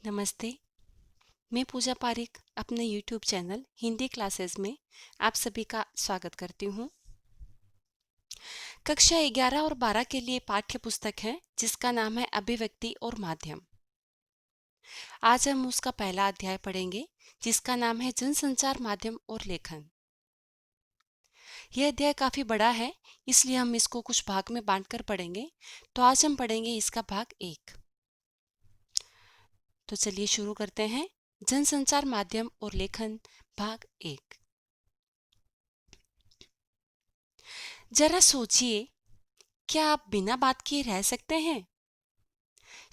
नमस्ते। मैं पूजा पारिक अपने YouTube चैनल हिंदी क्लासेस में आप सभी का स्वागत करती हूँ। कक्षा 11 और 12 के लिए पाठ्य पुस्तक है जिसका नाम है अभिव्यक्ति और माध्यम। आज हम उसका पहला अध्याय पढ़ेंगे जिसका नाम है जनसंचार माध्यम और लेखन। यह अध्याय काफी बड़ा है, इसलिए हम इसको कुछ भाग में बांटकर पढ़ेंगे। तो आज हम पढ़ेंगे इसका भाग 1। तो चलिए शुरू करते हैं। जनसंचार माध्यम और लेखन भाग 1। जरा सोचिए, क्या आप बिना बात किए रह सकते हैं?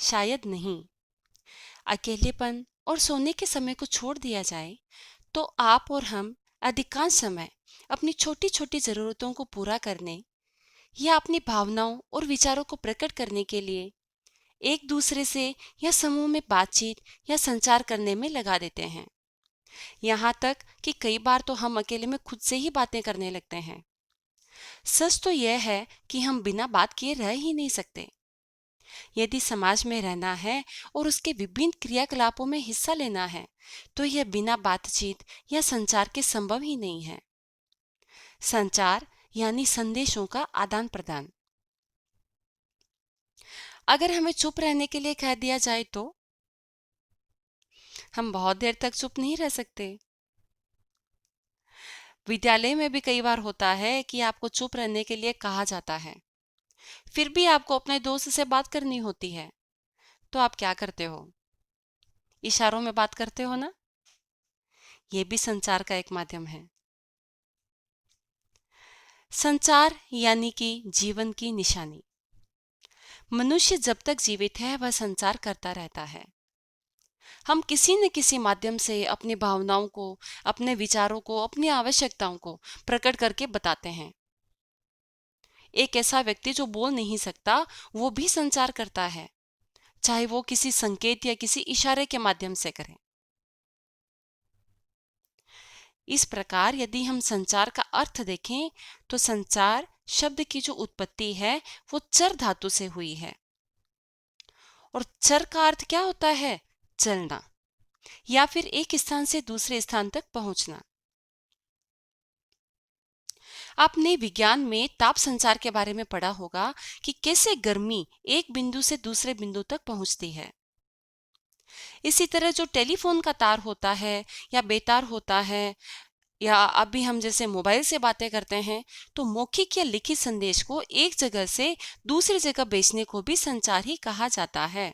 शायद नहीं। अकेलेपन और सोने के समय को छोड़ दिया जाए तो आप और हम अधिकांश समय अपनी छोटी छोटी जरूरतों को पूरा करने या अपनी भावनाओं और विचारों को प्रकट करने के लिए एक दूसरे से या समूह में बातचीत या संचार करने में लगा देते हैं। यहाँ तक कि कई बार तो हम अकेले में खुद से ही बातें करने लगते हैं। सच तो यह है कि हम बिना बात किए रह ही नहीं सकते। यदि समाज में रहना है और उसके विभिन्न क्रियाकलापों में हिस्सा लेना है तो यह बिना बातचीत या संचार के संभव ही नहीं है। संचार यानी संदेशों का आदान प्रदान। अगर हमें चुप रहने के लिए कह दिया जाए तो हम बहुत देर तक चुप नहीं रह सकते। विद्यालय में भी कई बार होता है कि आपको चुप रहने के लिए कहा जाता है, फिर भी आपको अपने दोस्त से बात करनी होती है। तो आप क्या करते हो? इशारों में बात करते हो ना? यह भी संचार का एक माध्यम है। संचार यानी कि जीवन की निशानी। मनुष्य जब तक जीवित है वह संचार करता रहता है। हम किसी न किसी माध्यम से अपनी भावनाओं को, अपने विचारों को, अपनी आवश्यकताओं को प्रकट करके बताते हैं। एक ऐसा व्यक्ति जो बोल नहीं सकता वो भी संचार करता है, चाहे वो किसी संकेत या किसी इशारे के माध्यम से करे। इस प्रकार यदि हम संचार का अर्थ देखें तो संचार शब्द की जो उत्पत्ति है वो चर धातु से हुई है। और चर का अर्थ क्या होता है? चलना या फिर एक स्थान से दूसरे स्थान तक पहुंचना। आपने विज्ञान में ताप संचार के बारे में पढ़ा होगा कि कैसे गर्मी एक बिंदु से दूसरे बिंदु तक पहुंचती है। इसी तरह जो टेलीफोन का तार होता है या बेतार होता है, या अभी हम जैसे मोबाइल से बातें करते हैं, तो मौखिक या लिखित संदेश को एक जगह से दूसरी जगह भेजने को भी संचार ही कहा जाता है।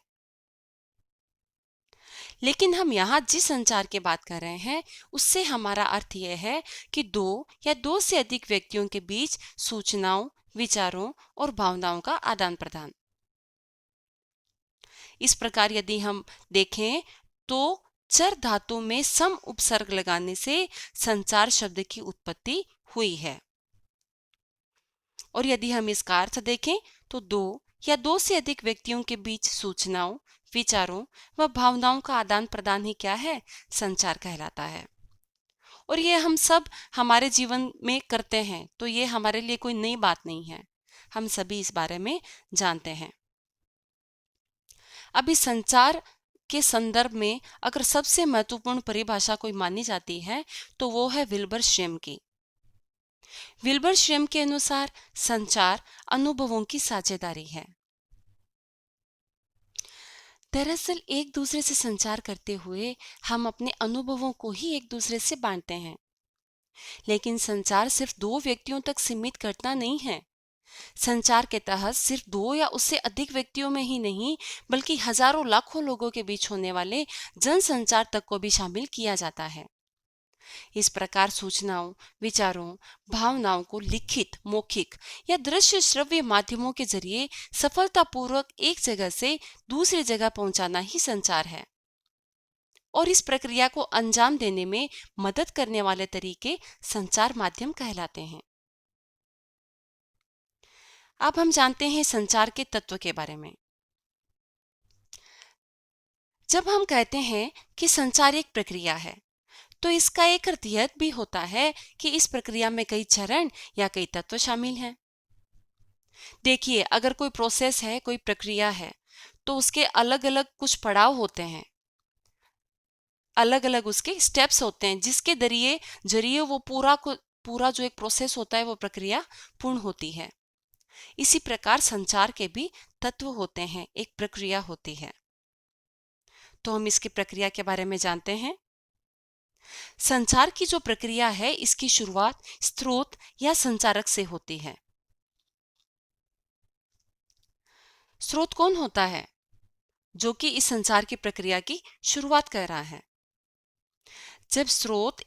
लेकिन हम यहाँ जिस संचार की बात कर रहे हैं उससे हमारा अर्थ यह है कि दो या दो से अधिक व्यक्तियों के बीच सूचनाओं, विचारों और भावनाओं का आदान प्रदान। इस प्रकार यदि हम देखें तो चर धातु में सम उपसर्ग लगाने से संचार शब्द की उत्पत्ति हुई है। और यदि हम इसका अर्थ देखें तो दो या दो से अधिक व्यक्तियों के बीच सूचनाओं, विचारों व भावनाओं का आदान प्रदान ही क्या है? संचार कहलाता है। और ये हम सब हमारे जीवन में करते हैं, तो ये हमारे लिए कोई नई बात नहीं है। हम सभी इस बारे में जानते हैं। अभी संचार के संदर्भ में अगर सबसे महत्वपूर्ण परिभाषा कोई मानी जाती है तो वो है विल्बर श्रेम की। विल्बर श्रेम के अनुसार संचार अनुभवों की साझेदारी है। दरअसल एक दूसरे से संचार करते हुए हम अपने अनुभवों को ही एक दूसरे से बांटते हैं। लेकिन संचार सिर्फ दो व्यक्तियों तक सीमित करना नहीं है। संचार के तहत सिर्फ दो या उससे अधिक व्यक्तियों में ही नहीं, बल्कि हजारों लाखों लोगों के बीच होने वाले जनसंचार तक को भी शामिल किया जाता है। इस प्रकार सूचनाओं, विचारों, भावनाओं को लिखित, मौखिक या दृश्य श्रव्य माध्यमों के जरिए सफलतापूर्वक एक जगह से दूसरी जगह पहुंचाना ही संचार है। और इस प्रक्रिया को अंजाम देने में मदद करने वाले तरीके संचार माध्यम कहलाते हैं। अब हम जानते हैं संचार के तत्व के बारे में। जब हम कहते हैं कि संचार एक प्रक्रिया है तो इसका एक अर्थ यह भी होता है कि इस प्रक्रिया में कई चरण या कई तत्व शामिल हैं। देखिए, अगर कोई प्रोसेस है, कोई प्रक्रिया है, तो उसके अलग अलग कुछ पड़ाव होते हैं। अलग अलग उसके स्टेप्स होते हैं जिसके जरिए जरिए वो पूरा जो एक प्रोसेस होता है वो प्रक्रिया पूर्ण होती है। इसी प्रकार संचार के भी तत्व होते हैं, एक प्रक्रिया होती है। तो हम इसकी प्रक्रिया के बारे में जानते हैं। संचार की जो प्रक्रिया है इसकी शुरुआत स्रोत या संचारक से होती है। स्रोत कौन होता है जो कि इस संचार की प्रक्रिया की शुरुआत कर रहा है? जब स्रोत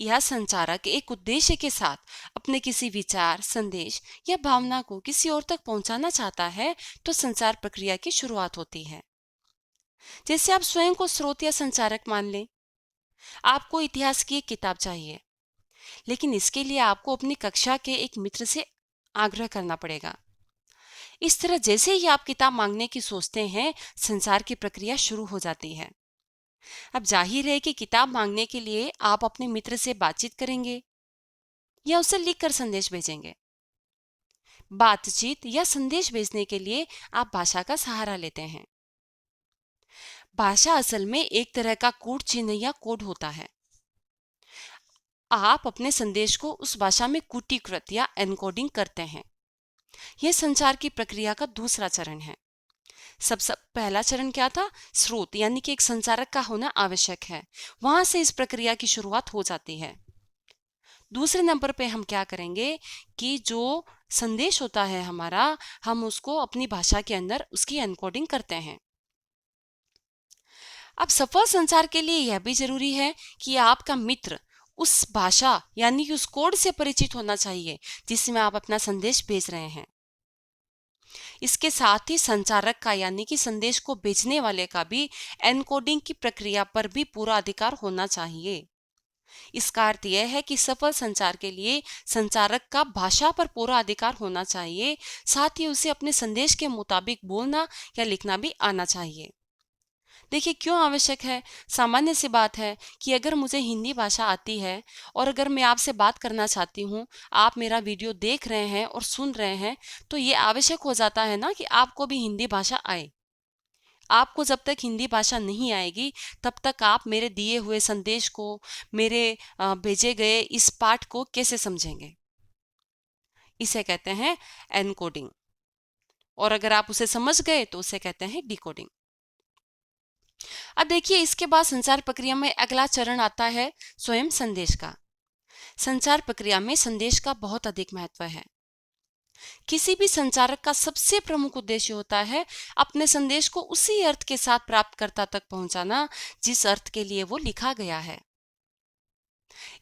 या संचारक एक उद्देश्य के साथ अपने किसी विचार, संदेश या भावना को किसी और तक पहुंचाना चाहता है तो संचार प्रक्रिया की शुरुआत होती है। जैसे आप स्वयं को स्रोत या संचारक मान लें। आपको इतिहास की एक किताब चाहिए, लेकिन इसके लिए आपको अपनी कक्षा के एक मित्र से आग्रह करना पड़ेगा। इस तरह जैसे ही आप किताब मांगने की सोचते हैं, संचार की प्रक्रिया शुरू हो जाती है। अब जाहिर है कि किताब मांगने के लिए आप अपने मित्र से बातचीत करेंगे या उसे लिखकर संदेश भेजेंगे। बातचीत या संदेश भेजने के लिए आप भाषा का सहारा लेते हैं। भाषा असल में एक तरह का कूट चिन्ह या कोड होता है। आप अपने संदेश को उस भाषा में कूटीकृत या एन्कोडिंग करते हैं। यह संचार की प्रक्रिया का दूसरा चरण है। सबसे पहला चरण क्या था? स्रोत यानी कि एक संचारक का होना आवश्यक है। वहां से इस प्रक्रिया की शुरुआत हो जाती है। दूसरे नंबर पे हम क्या करेंगे कि जो संदेश होता है हमारा, हम उसको अपनी भाषा के अंदर उसकी एनकोडिंग करते हैं। अब सफल संचार के लिए यह भी जरूरी है कि आपका मित्र उस भाषा यानी कि उस कोड से परिचित होना चाहिए जिसमें आप अपना संदेश भेज रहे हैं। इसके साथ ही संचारक का यानी कि संदेश को भेजने वाले का भी एनकोडिंग की प्रक्रिया पर भी पूरा अधिकार होना चाहिए। इसका अर्थ यह है कि सफल संचार के लिए संचारक का भाषा पर पूरा अधिकार होना चाहिए, साथ ही उसे अपने संदेश के मुताबिक बोलना या लिखना भी आना चाहिए। देखिए क्यों आवश्यक है? सामान्य सी बात है कि अगर मुझे हिंदी भाषा आती है और अगर मैं आपसे बात करना चाहती हूँ, आप मेरा वीडियो देख रहे हैं और सुन रहे हैं, तो ये आवश्यक हो जाता है ना कि आपको भी हिंदी भाषा आए। आपको जब तक हिंदी भाषा नहीं आएगी तब तक आप मेरे दिए हुए संदेश को, मेरे भेजे गए इस पाठ को कैसे समझेंगे? इसे कहते हैं एनकोडिंग। और अगर आप उसे समझ गए तो उसे कहते हैं डिकोडिंग। अब देखिए इसके बाद संचार प्रक्रिया में अगला चरण आता है स्वयं संदेश का। संचार प्रक्रिया में संदेश का बहुत अधिक महत्व है। किसी भी संचारक का सबसे प्रमुख उद्देश्य होता है अपने संदेश को उसी अर्थ के साथ प्राप्तकर्ता तक पहुंचाना जिस अर्थ के लिए वो लिखा गया है।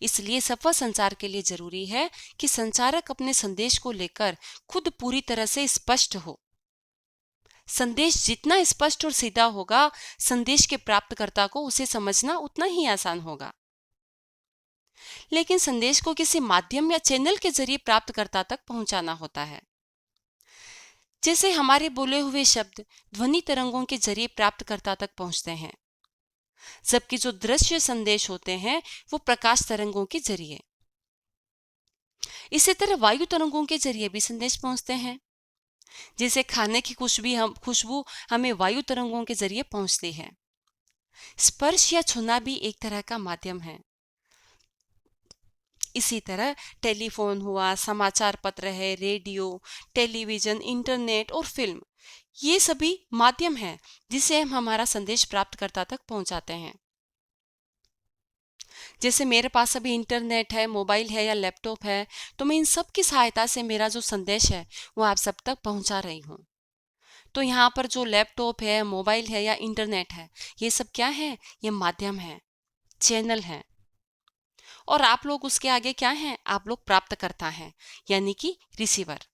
इसलिए सफल संचार के लिए जरूरी है कि संचारक अपने संदेश को लेकर खुद पूरी तरह से स्पष्ट हो। संदेश जितना स्पष्ट और सीधा होगा, संदेश के प्राप्तकर्ता को उसे समझना उतना ही आसान होगा। लेकिन संदेश को किसी माध्यम या चैनल के जरिए प्राप्तकर्ता तक पहुंचाना होता है। जैसे हमारे बोले हुए शब्द ध्वनि तरंगों के जरिए प्राप्तकर्ता तक पहुंचते हैं, जबकि जो दृश्य संदेश होते हैं वो प्रकाश तरंगों के जरिए। इसी तरह वायु तरंगों के जरिए भी संदेश पहुंचते हैं। जैसे खाने की खुशबू हमें वायु तरंगों के जरिए पहुंचती है। स्पर्श या छूना भी एक तरह का माध्यम है। इसी तरह टेलीफोन हुआ, समाचार पत्र है, रेडियो, टेलीविजन, इंटरनेट और फिल्म, ये सभी माध्यम हैं जिसे हम हमारा संदेश प्राप्तकर्ता तक पहुंचाते हैं। जैसे मेरे पास अभी इंटरनेट है, मोबाइल है या लैपटॉप है, तो मैं इन सब की सहायता से मेरा जो संदेश है वो आप सब तक पहुंचा रही हूँ। तो यहाँ पर जो लैपटॉप है, मोबाइल है या इंटरनेट है, ये सब क्या है? ये माध्यम है, चैनल है। और आप लोग उसके आगे क्या हैं? आप लोग प्राप्तकर्ता हैं, यानी कि रिसीवर।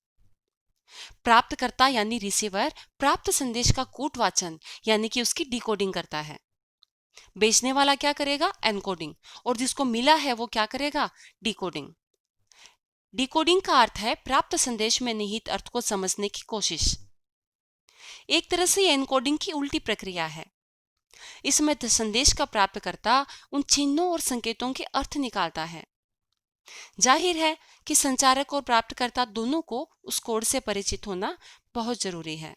प्राप्तकर्ता यानी रिसीवर प्राप्त संदेश का कूट वाचन यानी कि उसकी डिकोडिंग करता है। भेजने वाला क्या करेगा? एनकोडिंग। और जिसको मिला है वो क्या करेगा? डिकोडिंग। डिकोडिंग का अर्थ है प्राप्त संदेश में निहित अर्थ को समझने की कोशिश। एक तरह से एनकोडिंग की उल्टी प्रक्रिया है। इसमें संदेश का प्राप्तकर्ता उन चिन्हों और संकेतों के अर्थ निकालता है। जाहिर है कि संचारक और प्राप्तकर्ता दोनों को उस कोड से परिचित होना बहुत जरूरी है।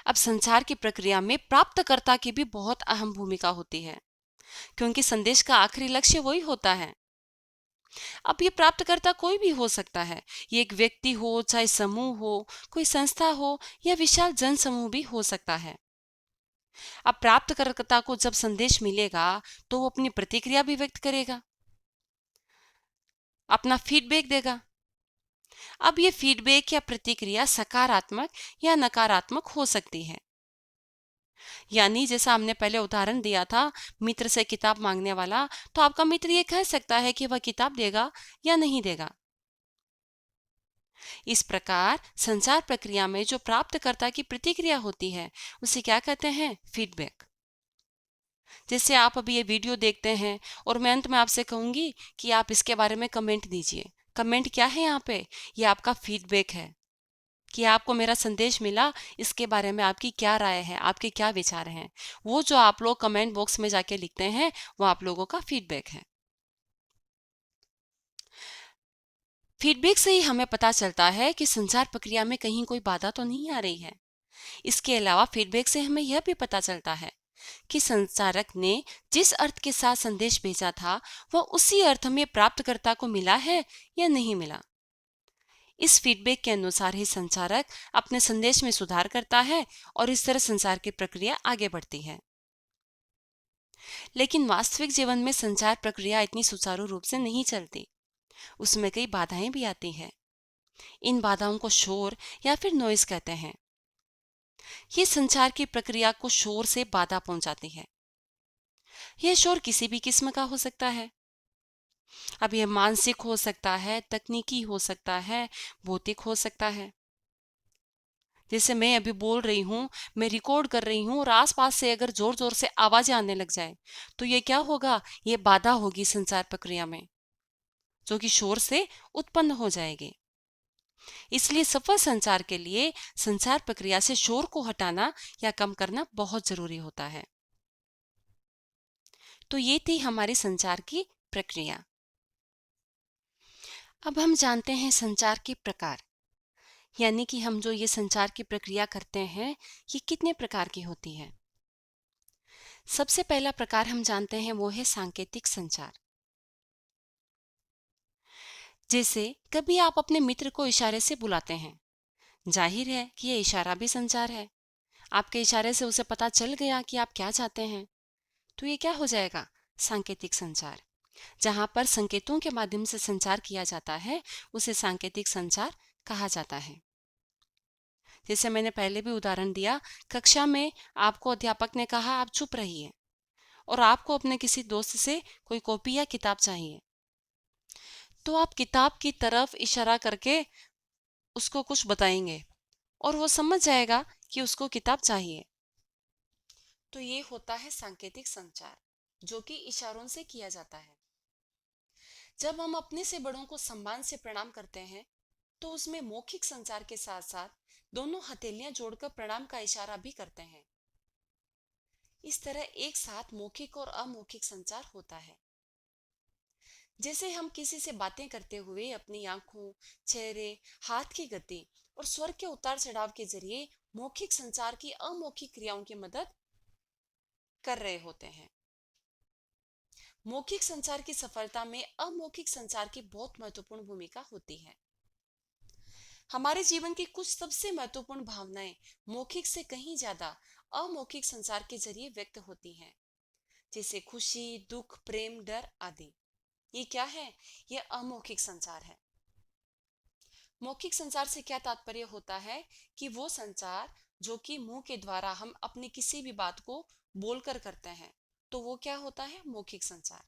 अब संचार की प्रक्रिया में प्राप्तकर्ता की भी बहुत अहम भूमिका होती है, क्योंकि संदेश का आखिरी लक्ष्य वही होता है। अब ये प्राप्तकर्ता कोई भी हो सकता है। ये एक व्यक्ति हो, चाहे समूह हो, कोई संस्था हो या विशाल जन समूह भी हो सकता है। अब प्राप्तकर्ता को जब संदेश मिलेगा तो वो अपनी प्रतिक्रिया भी व्यक्त करेगा, अपना फीडबैक देगा। अब ये फीडबैक या प्रतिक्रिया सकारात्मक या नकारात्मक हो सकती है। यानी जैसा हमने पहले उदाहरण दिया था, मित्र से किताब मांगने वाला, तो आपका मित्र ये कह सकता है कि वह किताब देगा या नहीं देगा। इस प्रकार संचार प्रक्रिया में जो प्राप्तकर्ता की प्रतिक्रिया होती है उसे क्या कहते हैं? फीडबैक। जैसे आप अभी ये वीडियो देखते हैं और मैं अंत में आपसे कहूंगी कि आप इसके बारे में कमेंट दीजिए। कमेंट क्या है यहाँ पे? ये आपका फीडबैक है कि आपको मेरा संदेश मिला, इसके बारे में आपकी क्या राय है, आपके क्या विचार हैं। वो जो आप लोग कमेंट बॉक्स में जाके लिखते हैं वो आप लोगों का फीडबैक है। फीडबैक से ही हमें पता चलता है कि संचार प्रक्रिया में कहीं कोई बाधा तो नहीं आ रही है। इसके अलावा फीडबैक से हमें यह भी पता चलता है कि संचारक ने जिस अर्थ के साथ संदेश भेजा था वह उसी अर्थ में प्राप्तकर्ता को मिला है या नहीं मिला। इस फीडबैक के अनुसार ही संचारक अपने संदेश में सुधार करता है और इस तरह संचार की प्रक्रिया आगे बढ़ती है। लेकिन वास्तविक जीवन में संचार प्रक्रिया इतनी सुचारू रूप से नहीं चलती। उसमें कई बाधाएं भी आती हैं। इन बाधाओं को शोर या फिर नॉइज कहते हैं। ये संचार की प्रक्रिया को शोर से बाधा पहुंचाती है। यह शोर किसी भी किस्म का हो सकता है। अब यह मानसिक हो सकता है, तकनीकी हो सकता है, भौतिक हो सकता है। जैसे मैं अभी बोल रही हूँ, मैं रिकॉर्ड कर रही हूँ और आसपास से अगर जोर जोर से आवाजें आने लग जाए तो ये क्या होगा? ये बाधा होगी संचार प्रक्रिया में, जो कि शोर से उत्पन्न हो जाएगी। इसलिए सफल संचार के लिए संचार प्रक्रिया से शोर को हटाना या कम करना बहुत जरूरी होता है। तो ये थी हमारी संचार की प्रक्रिया। अब हम जानते हैं संचार के प्रकार, यानी कि हम जो ये संचार की प्रक्रिया करते हैं ये कितने प्रकार की होती है। सबसे पहला प्रकार हम जानते हैं वो है सांकेतिक संचार। जैसे कभी आप अपने मित्र को इशारे से बुलाते हैं, जाहिर है कि ये इशारा भी संचार है। आपके इशारे से उसे पता चल गया कि आप क्या चाहते हैं, तो ये क्या हो जाएगा? सांकेतिक संचार। जहां पर संकेतों के माध्यम से संचार किया जाता है उसे सांकेतिक संचार कहा जाता है। जैसे मैंने पहले भी उदाहरण दिया, कक्षा में आपको अध्यापक ने कहा आप चुप रहिए और आपको अपने किसी दोस्त से कोई कॉपी या किताब चाहिए, तो आप किताब की तरफ इशारा करके उसको कुछ बताएंगे और वो समझ जाएगा कि उसको किताब चाहिए। तो ये होता है सांकेतिक संचार, जो कि इशारों से किया जाता है। जब हम अपने से बड़ों को सम्मान से प्रणाम करते हैं तो उसमें मौखिक संचार के साथ साथ दोनों हथेलियां जोड़कर प्रणाम का इशारा भी करते हैं। इस तरह एक साथ मौखिक और अमौखिक संचार होता है। जैसे हम किसी से बातें करते हुए अपनी आंखों, चेहरे, हाथ की गति और स्वर के उतार चढ़ाव के जरिए मौखिक संचार की अमौखिक क्रियाओं की मदद कर रहे होते हैं। मौखिक संचार की सफलता में अमौखिक संचार की बहुत महत्वपूर्ण भूमिका होती है। हमारे जीवन की कुछ सबसे महत्वपूर्ण भावनाएं मौखिक से कहीं ज्यादा अमौखिक संचार के जरिए व्यक्त होती हैं, जैसे खुशी, दुख, प्रेम, डर आदि। ये क्या है? ये अमौखिक संचार है। मौखिक संचार से क्या तात्पर्य होता है कि वो संचार जो कि मुंह के द्वारा हम अपनी किसी भी बात को बोलकर करते हैं, तो वो क्या होता है? मौखिक संचार।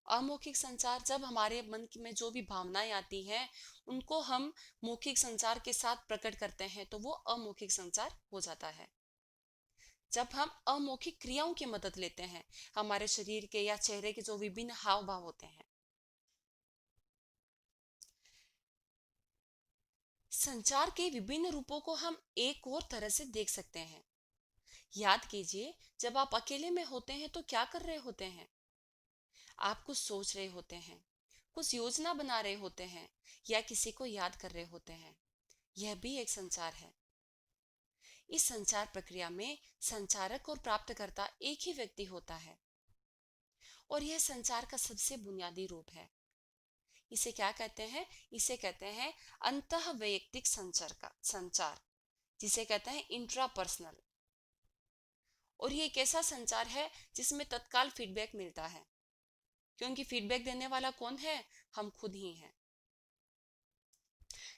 अमौखिक संचार जब हमारे मन में जो भी भावनाएं आती हैं उनको हम मौखिक संचार के साथ प्रकट करते हैं, तो वो अमौखिक संचार हो जाता है। जब हम अमौखिक क्रियाओं की मदद लेते हैं, हमारे शरीर के या चेहरे के जो विभिन्न हाव भाव होते हैं। संचार के विभिन्न रूपों को हम एक और तरह से देख सकते हैं। याद कीजिए, जब आप अकेले में होते हैं तो क्या कर रहे होते हैं? आप कुछ सोच रहे होते हैं, कुछ योजना बना रहे होते हैं या किसी को याद कर रहे होते हैं। यह भी एक संचार है। इस संचार प्रक्रिया में संचारक और प्राप्तकर्ता एक ही व्यक्ति होता है और यह संचार का सबसे बुनियादी रूप है। इसे क्या कहते हैं? इसे कहते हैं अंतःवैयक्तिक संचार, जिसे कहते हैं इंट्रापर्सनल। और ये एक ऐसा संचार है जिसमें तत्काल फीडबैक मिलता है, क्योंकि फीडबैक देने वाला कौन है? हम खुद ही हैं।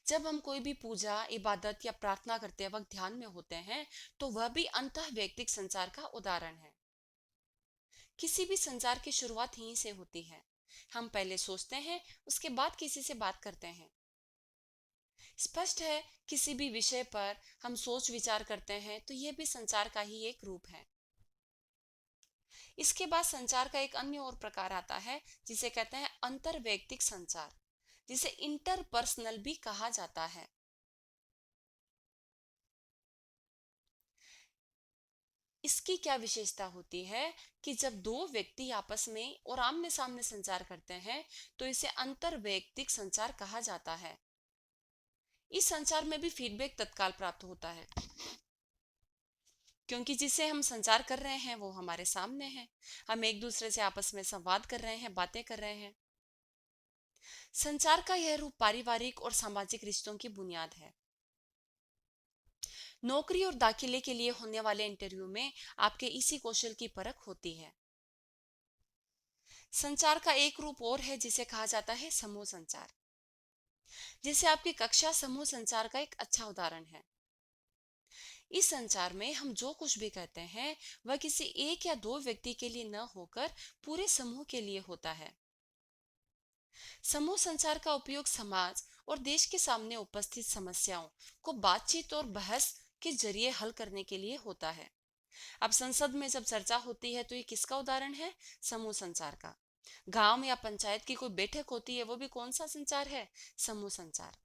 जब हम कोई भी पूजा, इबादत या प्रार्थना करते वक्त ध्यान में होते हैं, तो वह भी अंतःवैयक्तिक संचार का उदाहरण है। किसी भी संचार की शुरुआत यहीं से होती है। हम पहले सोचते हैं, उसके बाद किसी से बात करते हैं। स्पष्ट है, किसी भी विषय पर हम सोच विचार करते हैं तो यह भी संचार का ही एक रूप है। इसके बाद संचार का एक अन्य और प्रकार आता है जिसे कहते हैं अंतरवैयक्तिक संचार, जिसे इंटरपर्सनल भी कहा जाता है। इसकी क्या विशेषता होती है कि जब दो व्यक्ति आपस में और आमने सामने संचार करते हैं तो इसे अंतरवैयक्तिक संचार कहा जाता है। इस संचार में भी फीडबैक तत्काल प्राप्त होता है, क्योंकि जिसे हम संचार कर रहे हैं वो हमारे सामने है। हम एक दूसरे से आपस में संवाद कर रहे हैं, बातें कर रहे हैं। संचार का यह रूप पारिवारिक और सामाजिक रिश्तों की बुनियाद है। नौकरी और दाखिले के लिए होने वाले इंटरव्यू में आपके इसी कौशल की परख होती है। संचार का एक रूप और है जिसे कहा जाता है समूह संचार, जिसे आपकी कक्षा समूह संचार का एक अच्छा उदाहरण है। इस संचार में हम जो कुछ भी कहते हैं वह किसी एक या दो व्यक्ति के लिए न होकर पूरे समूह के लिए होता है। समूह संचार का उपयोग समाज और देश के सामने उपस्थित समस्याओं को बातचीत और बहस के जरिए हल करने के लिए होता है। अब संसद में जब चर्चा होती है तो ये किसका उदाहरण है? समूह संचार का। गांव या पंचायत की कोई बैठक होती है, वो भी कौन सा संचार है? समूह संचार।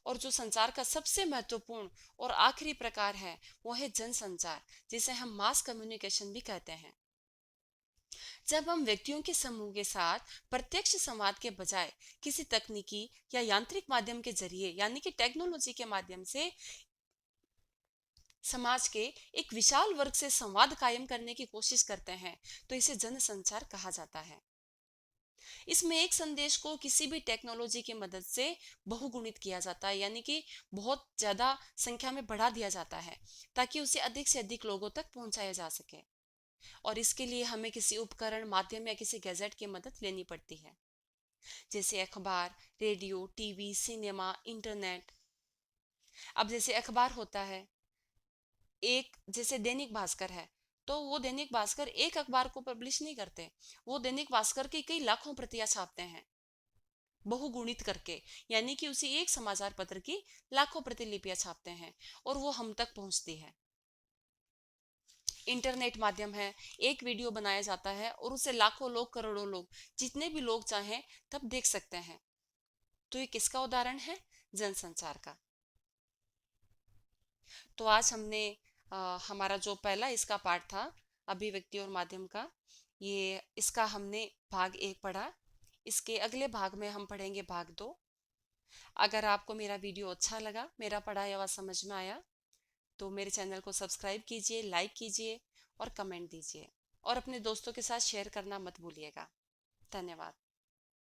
और जो संचार का सबसे महत्वपूर्ण और आखिरी प्रकार है वो है जनसंचार, जिसे हम मास कम्युनिकेशन भी कहते हैं। जब हम व्यक्तियों के समूह के साथ प्रत्यक्ष संवाद के बजाय किसी तकनीकी या यांत्रिक माध्यम के जरिए यानी कि टेक्नोलॉजी के माध्यम से समाज के एक विशाल वर्ग से संवाद कायम करने की कोशिश करते हैं तो इसे जनसंचार कहा जाता है। इसमें एक संदेश को किसी भी टेक्नोलॉजी की मदद से बहुगुणित किया जाता है, यानी कि बहुत ज्यादा संख्या में बढ़ा दिया जाता है ताकि उसे अधिक से अधिक लोगों तक पहुंचाया जा सके। और इसके लिए हमें किसी उपकरण, माध्यम या किसी गैजेट की मदद लेनी पड़ती है, जैसे अखबार, रेडियो, टीवी, सिनेमा, इंटरनेट। अब जैसे अखबार होता है, एक जैसे दैनिक भास्कर है, तो वो दैनिक भास्कर एक अखबार को पब्लिश नहीं करते, वो दैनिक भास्कर की कई लाखों प्रतियां छापते हैं बहुगुणित करके, यानी कि उसी एक समाचार पत्र की लाखों प्रतिलिपियां छापते हैं और वो हम तक पहुंचती है। इंटरनेट माध्यम है, एक वीडियो बनाया जाता है और उसे लाखों लोग, करोड़ों लोग, जितने भी लोग चाहें तब देख सकते हैं। तो ये किसका उदाहरण है? जनसंचार का। तो आज हमने हमारा जो पहला इसका पार्ट था अभिव्यक्ति और माध्यम का, ये इसका हमने भाग 1 पढ़ा। इसके अगले भाग में हम पढ़ेंगे भाग 2। अगर आपको मेरा वीडियो अच्छा लगा, मेरा पढ़ाया हुआ समझ में आया, तो मेरे चैनल को सब्सक्राइब कीजिए, लाइक कीजिए और कमेंट दीजिए और अपने दोस्तों के साथ शेयर करना मत भूलिएगा। धन्यवाद।